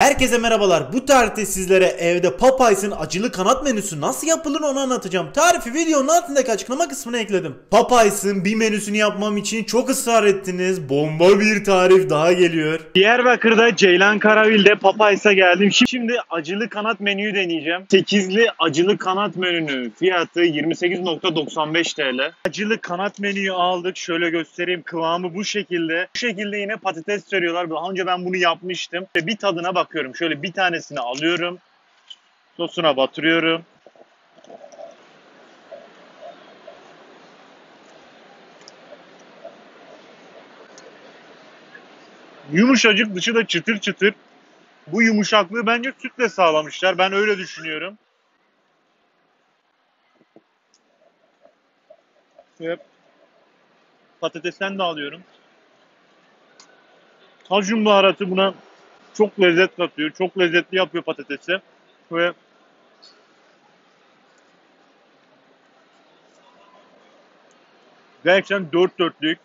Herkese merhabalar. Bu tarihte sizlere evde Popeyes'in acılı kanat menüsü nasıl yapılır onu anlatacağım. Tarifi videonun altındaki açıklama kısmına ekledim. Popeyes'in bir menüsünü yapmam için çok ısrar ettiniz. Bomba bir tarif daha geliyor. Diyarbakır'da Ceylan Karavil'de Popeyes'a geldim. Şimdi acılı kanat menüyü deneyeceğim. 8'li acılı kanat menünün fiyatı 28.95 TL. Acılı kanat menüyü aldık. Şöyle göstereyim. Kıvamı bu şekilde. Bu şekilde yine patates veriyorlar. Daha önce ben bunu yapmıştım. Bir tadına bakıyorum. Şöyle bir tanesini alıyorum. Sosuna batırıyorum. Yumuşacık, dışı da çıtır çıtır. Bu yumuşaklığı bence sütle sağlamışlar. Ben öyle düşünüyorum. Ve patatesten de alıyorum. Kajun baharatı buna çok lezzet katıyor. Çok lezzetli yapıyor patatesi. Ve gerçekten dört dörtlük.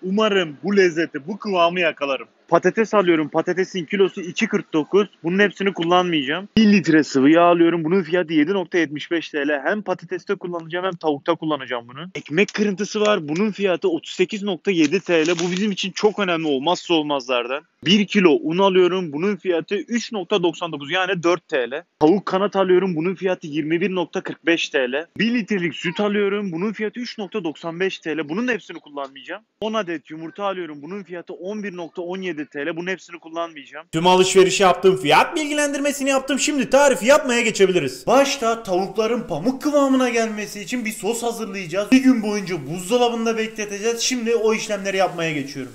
Umarım bu lezzeti, bu kıvamı yakalarım. Patates alıyorum. Patatesin kilosu 2.49. Bunun hepsini kullanmayacağım. 1 litre sıvı yağ alıyorum. Bunun fiyatı 7.75 TL. Hem patateste kullanacağım hem tavukta kullanacağım bunu. Ekmek kırıntısı var. Bunun fiyatı 38.7 TL. Bu bizim için çok önemli, olmazsa olmazlardan. 1 kilo un alıyorum. Bunun fiyatı 3.99 yani 4 TL. Tavuk kanat alıyorum. Bunun fiyatı 21.45 TL. 1 litrelik süt alıyorum. Bunun fiyatı 3.95 TL. Bunun da hepsini kullanmayacağım. 10 adet yumurta alıyorum. Bunun fiyatı 11.17 TL. Bunun hepsini kullanmayacağım. Tüm alışverişi yaptım. Fiyat bilgilendirmesini yaptım. Şimdi tarifi yapmaya geçebiliriz. Başta tavukların pamuk kıvamına gelmesi için bir sos hazırlayacağız. Bir gün boyunca buzdolabında bekleteceğiz. Şimdi o işlemleri yapmaya geçiyorum.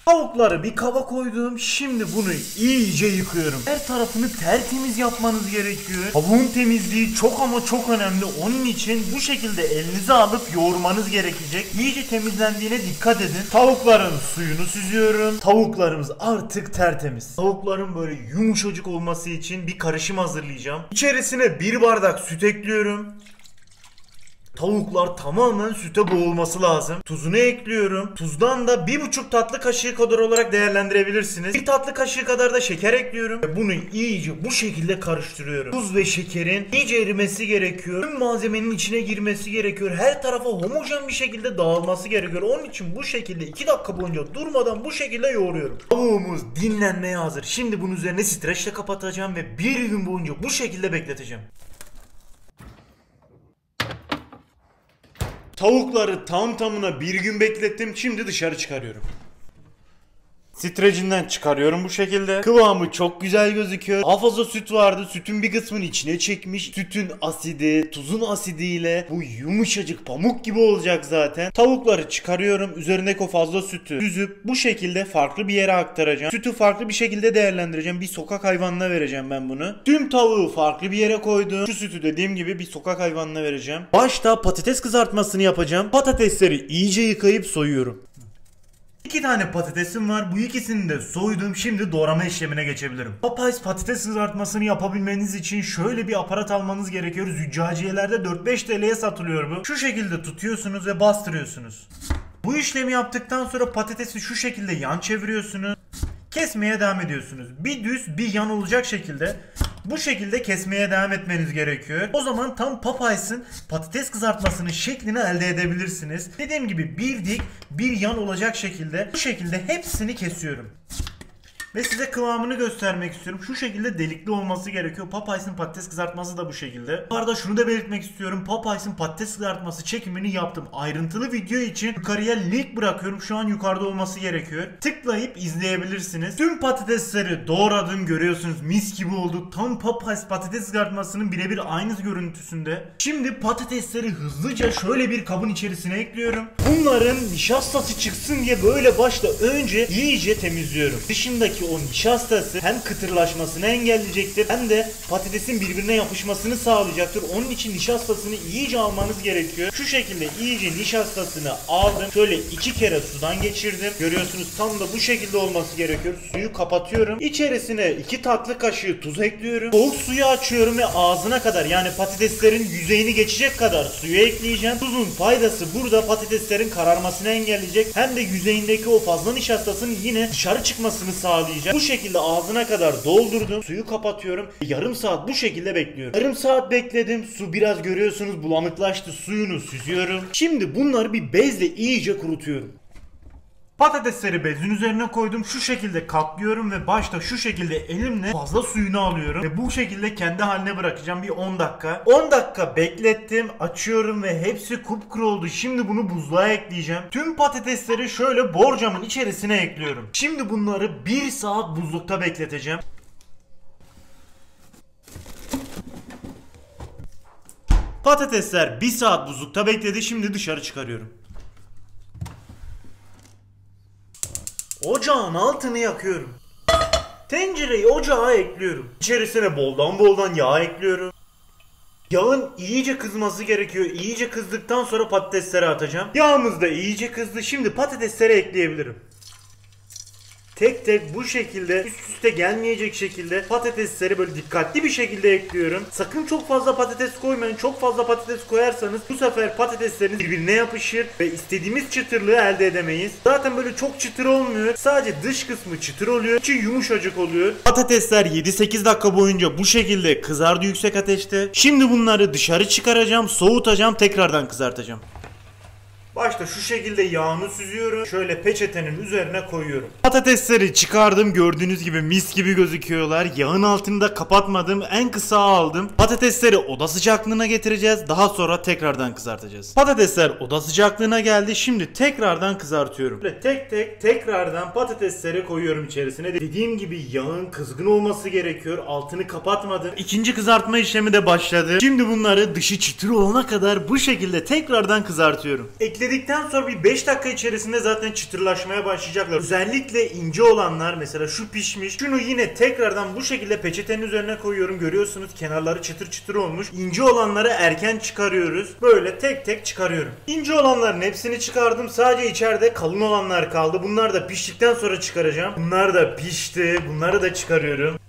Tavukları bir kaba koydum. Şimdi bunu iyice yıkıyorum. Her tarafını tertemiz yapmanız gerekiyor. Tavuğun temizliği çok ama çok önemli. Onun için bu şekilde elinize alıp yoğurmanız gerekecek. İyice temizlendiğine dikkat edin. Tavukların suyunu süzüyorum. Tavuklarımız artık tertemiz. Tavukların böyle yumuşacık olması için bir karışım hazırlayacağım. İçerisine 1 bardak süt ekliyorum. Tavuklar tamamen süte boğulması lazım. Tuzunu ekliyorum. Tuzdan da 1,5 tatlı kaşığı kadar olarak değerlendirebilirsiniz. 1 tatlı kaşığı kadar da şeker ekliyorum. Ve bunu iyice bu şekilde karıştırıyorum. Tuz ve şekerin iyice erimesi gerekiyor. Tüm malzemenin içine girmesi gerekiyor. Her tarafa homojen bir şekilde dağılması gerekiyor. Onun için bu şekilde 2 dakika boyunca durmadan bu şekilde yoğuruyorum. Tavuğumuz dinlenmeye hazır. Şimdi bunun üzerine streçle kapatacağım ve bir gün boyunca bu şekilde bekleteceğim. Tavukları tam tamına bir gün beklettim. Şimdi dışarı çıkarıyorum. Strecinden çıkarıyorum bu şekilde. Kıvamı çok güzel gözüküyor. Daha fazla süt vardı. Sütün bir kısmını içine çekmiş. Sütün asidi, tuzun asidiyle bu yumuşacık pamuk gibi olacak zaten. Tavukları çıkarıyorum. Üzerindeki o fazla sütü süzüp bu şekilde farklı bir yere aktaracağım. Sütü farklı bir şekilde değerlendireceğim. Bir sokak hayvanına vereceğim ben bunu. Tüm tavuğu farklı bir yere koydum. Şu sütü dediğim gibi bir sokak hayvanına vereceğim. Başta patates kızartmasını yapacağım. Patatesleri iyice yıkayıp soyuyorum. 2 tane patatesim var. Bu ikisini de soydum. Şimdi doğrama işlemine geçebilirim. Popeyes patates kızartmasını yapabilmeniz için şöyle bir aparat almanız gerekiyor. Züccaciyelerde 4-5 TL'ye satılıyor bu. Şu şekilde tutuyorsunuz ve bastırıyorsunuz. Bu işlemi yaptıktan sonra patatesi şu şekilde yan çeviriyorsunuz. Kesmeye devam ediyorsunuz. Bir düz bir yan olacak şekilde bu şekilde kesmeye devam etmeniz gerekiyor. O zaman tam Popeyes'in patates kızartmasının şeklini elde edebilirsiniz. Dediğim gibi bir dik bir yan olacak şekilde bu şekilde hepsini kesiyorum. Ve size kıvamını göstermek istiyorum. Şu şekilde delikli olması gerekiyor. Popeyes'in patates kızartması da bu şekilde. Bu arada şunu da belirtmek istiyorum. Popeyes'in patates kızartması çekimini yaptım. Ayrıntılı video için yukarıya link bırakıyorum. Şu an yukarıda olması gerekiyor. Tıklayıp izleyebilirsiniz. Tüm patatesleri doğradım, görüyorsunuz. Mis gibi oldu. Tam Popeyes patates kızartmasının birebir aynı görüntüsünde. Şimdi patatesleri hızlıca şöyle bir kabın içerisine ekliyorum. Bunların nişastası çıksın diye böyle başta önce iyice temizliyorum. Dışındaki o nişastası hem kıtırlaşmasını engelleyecektir hem de patatesin birbirine yapışmasını sağlayacaktır. Onun için nişastasını iyice almanız gerekiyor. Şu şekilde iyice nişastasını aldım. Şöyle 2 kere sudan geçirdim. Görüyorsunuz tam da bu şekilde olması gerekiyor. Suyu kapatıyorum. İçerisine 2 tatlı kaşığı tuz ekliyorum. Soğuk suyu açıyorum ve ağzına kadar yani patateslerin yüzeyini geçecek kadar suyu ekleyeceğim. Tuzun faydası burada patateslerin kararmasını engelleyecek hem de yüzeyindeki o fazla nişastasının yine dışarı çıkmasını sağlayacak. sağlayacağım. Bu şekilde ağzına kadar doldurdum. Suyu kapatıyorum. Yarım saat bu şekilde bekliyorum. Yarım saat bekledim. Su biraz görüyorsunuz bulanıklaştı. Suyunu süzüyorum. Şimdi bunları bir bezle iyice kurutuyorum. Patatesleri bezin üzerine koydum. Şu şekilde katlıyorum ve başta şu şekilde elimle fazla suyunu alıyorum. Ve bu şekilde kendi haline bırakacağım bir 10 dakika. 10 dakika beklettim. Açıyorum ve hepsi kupkuru oldu. Şimdi bunu buzluğa ekleyeceğim. Tüm patatesleri şöyle borcamın içerisine ekliyorum. Şimdi bunları 1 saat buzlukta bekleteceğim. Patatesler 1 saat buzlukta bekledi. Şimdi dışarı çıkarıyorum. Ocağın altını yakıyorum. Tencereyi ocağa ekliyorum. İçerisine boldan yağ ekliyorum. Yağın iyice kızması gerekiyor. İyice kızdıktan sonra patatesleri atacağım. Yağımız da iyice kızdı. Şimdi patatesleri ekleyebilirim. Tek tek bu şekilde üst üste gelmeyecek şekilde patatesleri böyle dikkatli bir şekilde ekliyorum. Sakın çok fazla patates koymayın. Çok fazla patates koyarsanız bu sefer patatesleriniz birbirine yapışır ve istediğimiz çıtırlığı elde edemeyiz. Zaten böyle çok çıtır olmuyor. Sadece dış kısmı çıtır oluyor. İçi yumuşacık oluyor. Patatesler 7-8 dakika boyunca bu şekilde kızardı yüksek ateşte. Şimdi bunları dışarı çıkaracağım, soğutacağım, tekrardan kızartacağım. Başta şu şekilde yağını süzüyorum. Şöyle peçetenin üzerine koyuyorum. Patatesleri çıkardım. Gördüğünüz gibi mis gibi gözüküyorlar. Yağın altını da kapatmadım. En kısa aldım. Patatesleri oda sıcaklığına getireceğiz. Daha sonra tekrardan kızartacağız. Patatesler oda sıcaklığına geldi. Şimdi tekrardan kızartıyorum. Böyle tek tek tekrardan patatesleri koyuyorum içerisine. Dediğim gibi yağın kızgın olması gerekiyor. Altını kapatmadım. İkinci kızartma işlemi de başladı. Şimdi bunları dışı çıtır olana kadar bu şekilde tekrardan kızartıyorum. Ekledikten sonra bir 5 dakika içerisinde zaten çıtırlaşmaya başlayacaklar. Özellikle ince olanlar, mesela şu pişmiş. Şunu yine tekrardan bu şekilde peçetenin üzerine koyuyorum. Görüyorsunuz kenarları çıtır çıtır olmuş. İnce olanları erken çıkarıyoruz. Böyle tek tek çıkarıyorum. İnce olanların hepsini çıkardım. Sadece içeride kalın olanlar kaldı. Bunlar da piştikten sonra çıkaracağım. Bunlar da pişti. Bunları da çıkarıyorum.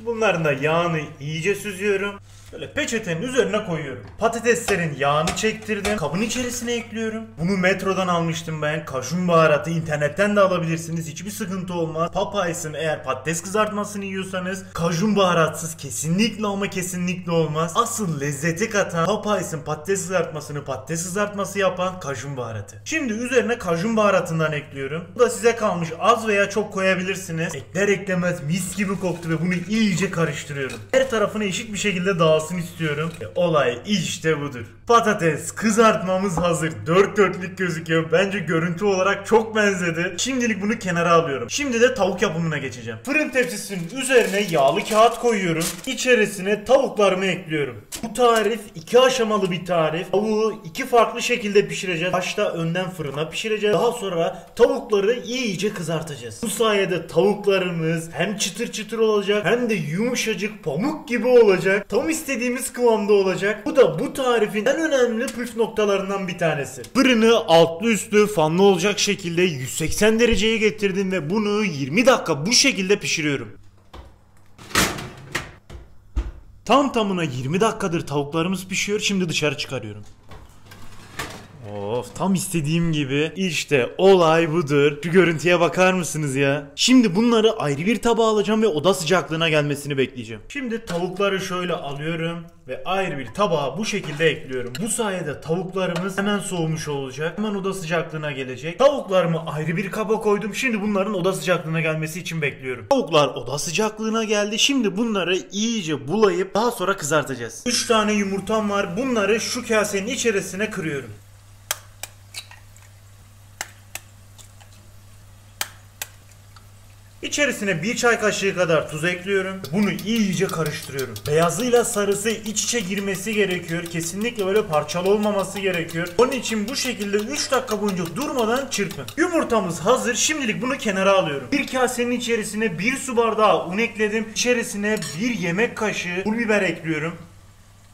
Bunların da yağını iyice süzüyorum. Böyle peçetenin üzerine koyuyorum. Patateslerin yağını çektirdim. Kabın içerisine ekliyorum. Bunu metrodan almıştım ben. Kajun baharatı internetten de alabilirsiniz. Hiçbir sıkıntı olmaz. Popeyes'in eğer patates kızartmasını yiyorsanız kajun baharatsız kesinlikle ama kesinlikle olmaz. Asıl lezzeti katan Popeyes'in patates kızartmasını patates kızartması yapan kajun baharatı. Şimdi üzerine kajun baharatından ekliyorum. Bu da size kalmış. Az veya çok koyabilirsiniz. Ekler eklemez mis gibi koktu ve bunu iyice karıştırıyorum. Her tarafına eşit bir şekilde dağılsın istiyorum. Olay işte budur. Patates kızartmamız hazır. Dört dörtlük gözüküyor. Bence görüntü olarak çok benzedi. Şimdilik bunu kenara alıyorum. Şimdi de tavuk yapımına geçeceğim. Fırın tepsisinin üzerine yağlı kağıt koyuyorum. İçerisine tavuklarımı ekliyorum. Bu tarif 2 aşamalı bir tarif. Tavuğu 2 farklı şekilde pişireceğiz. Başta önden fırına pişireceğiz. Daha sonra tavukları iyice kızartacağız. Bu sayede tavuklarımız hem çıtır çıtır olacak hem de yumuşacık pamuk gibi olacak. Tam istediğimiz kıvamda olacak. Bu da bu tarifin en önemli püf noktalarından bir tanesi. Fırını altlı üstlü fanlı olacak şekilde 180 dereceye getirdim ve bunu 20 dakika bu şekilde pişiriyorum. Tam tamına 20 dakikadır tavuklarımız pişiyor. Şimdi dışarı çıkarıyorum. Of, tam istediğim gibi. İşte olay budur. Şu görüntüye bakar mısınız ya? Şimdi bunları ayrı bir tabağa alacağım ve oda sıcaklığına gelmesini bekleyeceğim. Şimdi tavukları şöyle alıyorum ve ayrı bir tabağa bu şekilde ekliyorum. Bu sayede tavuklarımız hemen soğumuş olacak. Hemen oda sıcaklığına gelecek. Tavuklarımı ayrı bir kaba koydum. Şimdi bunların oda sıcaklığına gelmesi için bekliyorum. Tavuklar oda sıcaklığına geldi. Şimdi bunları iyice bulayıp daha sonra kızartacağız. 3 tane yumurtam var. Bunları şu kasenin içerisine kırıyorum. İçerisine 1 çay kaşığı kadar tuz ekliyorum. Bunu iyice karıştırıyorum. Beyazıyla sarısı iç içe girmesi gerekiyor. Kesinlikle böyle parçalı olmaması gerekiyor. Onun için bu şekilde 3 dakika boyunca durmadan çırpın. Yumurtamız hazır. Şimdilik bunu kenara alıyorum. Bir kasenin içerisine 1 su bardağı un ekledim. İçerisine 1 yemek kaşığı pul biber ekliyorum.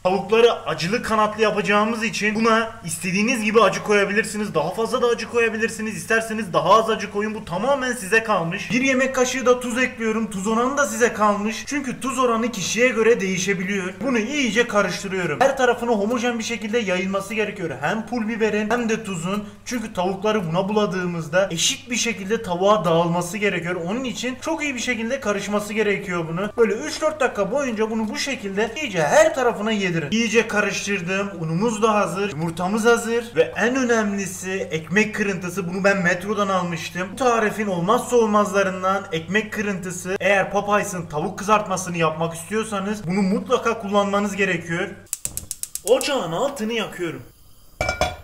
Tavukları acılı kanatlı yapacağımız için buna istediğiniz gibi acı koyabilirsiniz. Daha fazla da acı koyabilirsiniz. İsterseniz daha az acı koyun. Bu tamamen size kalmış. Bir yemek kaşığı da tuz ekliyorum. Tuz oranı da size kalmış. Çünkü tuz oranı kişiye göre değişebiliyor. Bunu iyice karıştırıyorum. Her tarafını homojen bir şekilde yayılması gerekiyor. Hem pul biberin hem de tuzun. Çünkü tavukları buna buladığımızda eşit bir şekilde tavuğa dağılması gerekiyor. Onun için çok iyi bir şekilde karışması gerekiyor bunu. Böyle 3-4 dakika boyunca bunu bu şekilde iyice her tarafına yedirin. İyice karıştırdım. Unumuz da hazır. Yumurtamız hazır. Ve en önemlisi ekmek kırıntısı. Bunu ben Metro'dan almıştım. Bu tarifin olmazsa olmazlarından ekmek kırıntısı. Eğer Popeyes'ın tavuk kızartmasını yapmak istiyorsanız bunu mutlaka kullanmanız gerekiyor. Ocağın altını yakıyorum.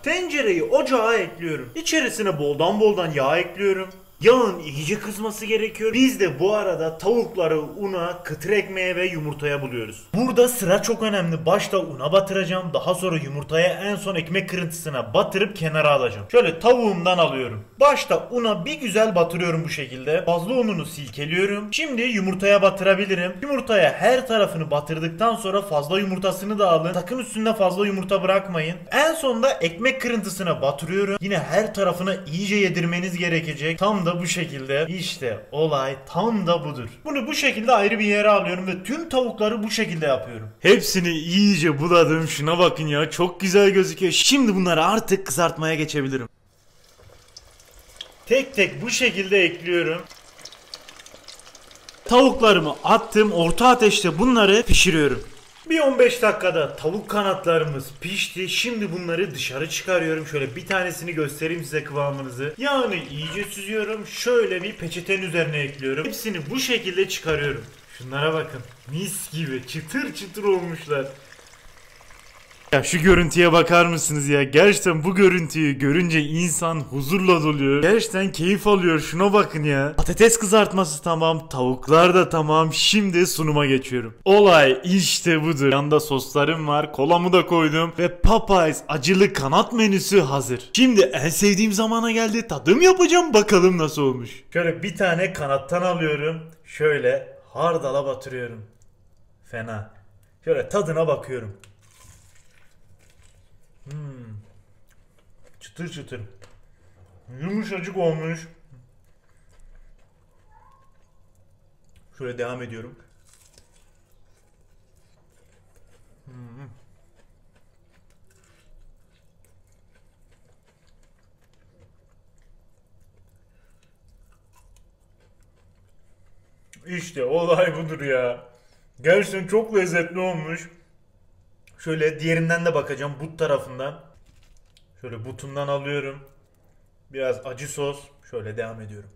Tencereyi ocağa ekliyorum. İçerisine boldan yağ ekliyorum. Yağın iyice kızması gerekiyor. Biz de bu arada tavukları una, kıtır ekmeğe ve yumurtaya buluyoruz. Burada sıra çok önemli. Başta una batıracağım. Daha sonra yumurtaya, en son ekmek kırıntısına batırıp kenara alacağım. Şöyle tavuğumdan alıyorum. Başta una bir güzel batırıyorum bu şekilde. Fazla ununu silkeliyorum. Şimdi yumurtaya batırabilirim. Yumurtaya her tarafını batırdıktan sonra fazla yumurtasını da alın. Sakın üstünde fazla yumurta bırakmayın. En sonda ekmek kırıntısına batırıyorum. Yine her tarafına iyice yedirmeniz gerekecek. Tam da bu şekilde. İşte olay tam da budur. Bunu bu şekilde ayrı bir yere alıyorum ve tüm tavukları bu şekilde yapıyorum. Hepsini iyice buladım. Şuna bakın ya, çok güzel gözüküyor. Şimdi bunları artık kızartmaya geçebilirim. Tek tek bu şekilde ekliyorum. Tavuklarımı attım, orta ateşte bunları pişiriyorum. Bir 15 dakikada tavuk kanatlarımız pişti. Şimdi bunları dışarı çıkarıyorum. Şöyle bir tanesini göstereyim size kıvamınızı. Yağını iyice süzüyorum. Şöyle bir peçetenin üzerine ekliyorum. Hepsini bu şekilde çıkarıyorum. Şunlara bakın. Mis gibi çıtır çıtır olmuşlar. Ya şu görüntüye bakar mısınız ya? Gerçekten bu görüntüyü görünce insan huzurla doluyor. Gerçekten keyif alıyor. Şuna bakın ya. Patates kızartması tamam. Tavuklar da tamam. Şimdi sunuma geçiyorum. Olay işte budur. Yanında soslarım var. Kolamı da koydum. Ve Popeyes acılı kanat menüsü hazır. Şimdi en sevdiğim zamana geldi. Tadım yapacağım. Bakalım nasıl olmuş. Şöyle bir tane kanattan alıyorum. Şöyle hardala batırıyorum. Fena. Şöyle tadına bakıyorum. Çıtır çıtır. Yumuşacık olmuş. Şöyle devam ediyorum. İşte olay budur ya. Gerçekten çok lezzetli olmuş. Şöyle diğerinden de bakacağım, but tarafından. Şöyle butundan alıyorum. Biraz acı sos. Şöyle devam ediyorum.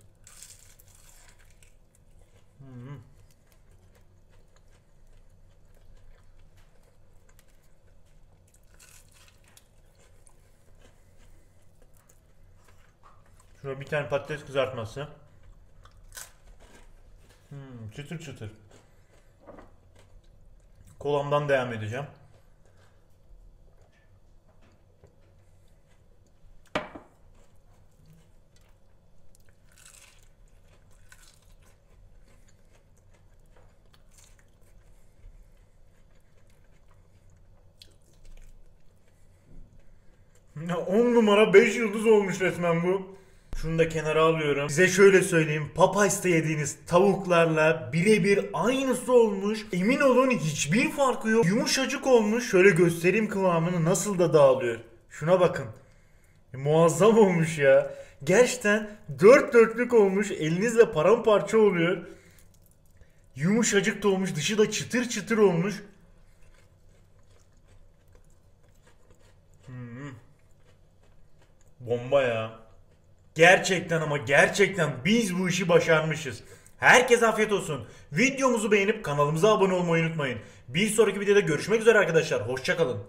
Şöyle bir tane patates kızartması. Çıtır çıtır. Kolamdan devam edeceğim. Ya 10 numara 5 yıldız olmuş resmen bu. Şunu da kenara alıyorum. Size şöyle söyleyeyim. Popeyes'te yediğiniz tavuklarla birebir aynısı olmuş. Emin olun hiçbir farkı yok. Yumuşacık olmuş. Şöyle göstereyim kıvamını, nasıl da dağılıyor. Şuna bakın. Muazzam olmuş ya. Gerçekten dört dörtlük olmuş. Elinizle paramparça oluyor. Yumuşacık da olmuş. Dışı da çıtır çıtır olmuş. Bomba ya. Gerçekten ama gerçekten biz bu işi başarmışız. Herkese afiyet olsun. Videomuzu beğenip kanalımıza abone olmayı unutmayın. Bir sonraki videoda görüşmek üzere arkadaşlar. Hoşça kalın.